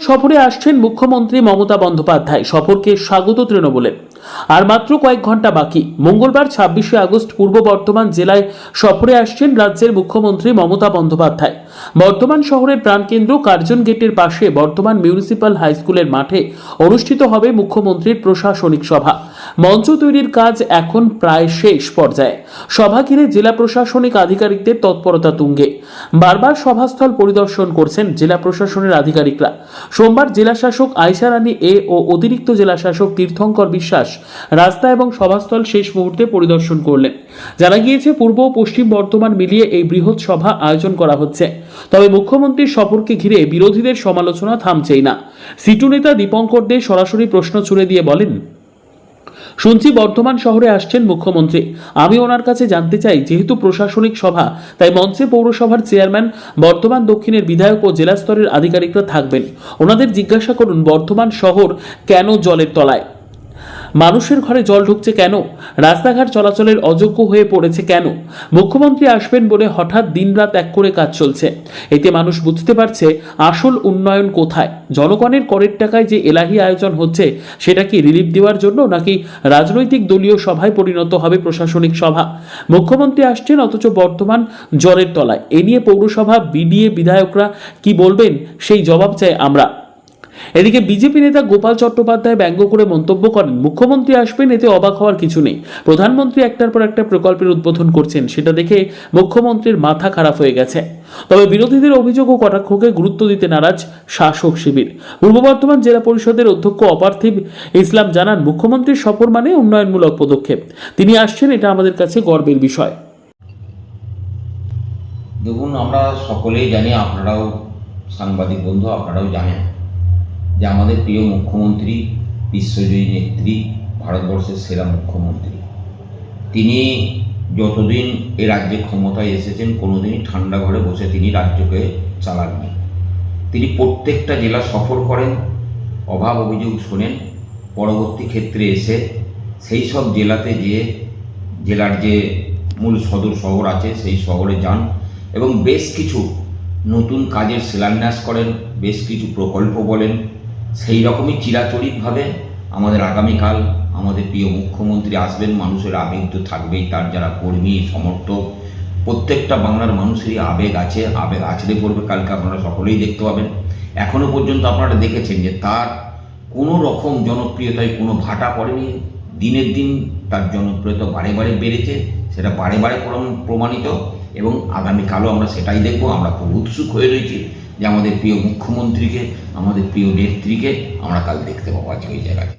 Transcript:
সফরে আসছেন মুখ্যমন্ত্রী মমতা বন্দ্যোপাধ্যায়। সফরকে স্বাগত তৃণমূলের। আর মাত্র কয়েক ঘন্টা বাকি। মঙ্গলবার 26শে আগস্ট পূর্ব বর্ধমান জেলায় সফরে আসছেন রাজ্যের মুখ্যমন্ত্রী মমতা বন্দ্যোপাধ্যায়। বর্ধমান শহরের প্রাণকেন্দ্র কার্জন গেটের পাশে বর্ধমান মিউনিসিপ্যাল হাই স্কুলের মাঠে অনুষ্ঠিত হবে মুখ্যমন্ত্রীর প্রশাসনিক সভা। মঞ্চ তৈরির কাজ এখন প্রায় শেষ পর্যায়ে। সভা ঘিরে জেলা প্রশাসনিক আধিকারিকদের তৎপরতা তুঙ্গে। বারবার সভাস্থল পরিদর্শন করছেন জেলা প্রশাসনের আধিকারিকরা। সোমবার জেলাশাসক আয়শা রানী এ ও অতিরিক্ত জেলাশাসক তীর্থঙ্কর বিশ্বাস রাস্তা এবং সভাস্থল শেষ মুহূর্তে পরিদর্শন করলেন। জানা গিয়েছে, পূর্ব ও পশ্চিম বর্ধমান মিলিয়ে এই বৃহৎ সভা আয়োজন করা হচ্ছে। তবে মুখ্যমন্ত্রীর সফরকে ঘিরে বিরোধীদের সমালোচনা থামছেই না। সিটু নেতা দীপঙ্কর দে সরাসরি প্রশ্ন ছুড়ে দিয়ে বলেন, শুনছি বর্ধমান শহরে আসছেন মুখ্যমন্ত্রী। আমি ওনার কাছে জানতে চাই, যেহেতু প্রশাসনিক সভা, তাই মঞ্চে পৌরসভার চেয়ারম্যান, বর্ধমান দক্ষিণের বিধায়ক ও জেলা স্তরের আধিকারিকরা থাকবেন। ওনাদের জিজ্ঞাসা করুন, বর্ধমান শহর কেন জলের তলায়? মানুষের ঘরে জল ঢুকছে কেন? রাস্তাঘাট চলাচলের অযোগ্য হয়ে পড়েছে কেন? মুখ্যমন্ত্রী আসবেন বলে হঠাৎ দিনরাত এক করে কাজ চলছে। এতে মানুষ বুঝতে পারছে আসল উন্নয়ন কোথায়। জনগণের করের টাকায় যে এলাহি আয়োজন হচ্ছে, সেটা কি রিলিফ দেওয়ার জন্য, নাকি রাজনৈতিক দলীয় সভায় পরিণত হবে প্রশাসনিক সভা? মুখ্যমন্ত্রী আসছেন অথচ বর্তমান জলের তলায়। এ নিয়ে পৌরসভা, বিডিএ, বিধায়করা কি বলবেন, সেই জবাব চাই আমরা। এদিকে বিজেপি নেতা গোপাল চট্টোপাধ্যায় ব্যঙ্গ করে মন্তব্য করেন, মুখ্যমন্ত্রী আসবেন, এতে অবাক হওয়ার কিছু নেই। প্রধানমন্ত্রী একটার পর একটা প্রকল্পের উদ্বোধন করছেন, সেটা দেখে মুখ্যমন্ত্রীর মাথা খারাপ হয়ে গেছে। তবে বিরোধীদের অভিযোগ ও কটাক্ষকে গুরুত্ব দিতে নারাজ শাসক শিবির। পূর্ব বর্ধমান জেলা পরিষদের অধ্যক্ষ অপার্থিব ইসলাম জানান, মুখ্যমন্ত্রীর সফর মানে উন্নয়নমূলক পদক্ষেপ। তিনি আসছেন, এটা আমাদের কাছে গর্বের বিষয়। দেখুন, আমরা সকলেই জানি, আপনারাও সাংবাদিক বন্ধু, আপনারাও জানেন যে আমাদের প্রিয় মুখ্যমন্ত্রী বিশ্বজয়ী নেত্রী, ভারতবর্ষের সেরা মুখ্যমন্ত্রী। তিনি যতদিন এ রাজ্যে ক্ষমতায় এসেছেন, কোনোদিনই ঠান্ডা ঘরে বসে তিনি রাজ্যকে চালাননি। তিনি প্রত্যেকটা জেলা সফর করেন, অভাব অভিযোগ শোনেন, পরবর্তী ক্ষেত্রে এসে সেই সব জেলাতে যেয়ে জেলার যে মূল সদর শহর আছে সেই শহরে যান এবং বেশ কিছু নতুন কাজের শিলান্যাস করেন, বেশ কিছু প্রকল্প বলেন। সেই রকমই চিরাচরিতভাবে আমাদের আগামীকাল আমাদের প্রিয় মুখ্যমন্ত্রী আসবেন। মানুষের আবেগ তো থাকবেই, তার যারা কর্মী, সমর্থক, প্রত্যেকটা বাংলার মানুষেরই আবেগ আছে, আবেগ আছড়ে পড়বে। কালকে আপনারা সকলেই দেখতে পাবেন। এখনও পর্যন্ত আপনারা দেখেছেন যে তার কোনো রকম জনপ্রিয়তায় কোনো ভাটা পড়েনি। দিনের দিন তার জনপ্রিয়তা বারে বারে বেড়েছে, সেটা বারে বারে প্রমাণিত এবং আগামীকালও আমরা সেটাই দেখব। আমরা খুব উৎসুক হয়ে রয়েছি যে আমাদের প্রিয় মুখ্যমন্ত্রীকে, আমাদের প্রিয় নেত্রীকে আমরা কাল দেখতে পাবো আজকে ওই জায়গায়।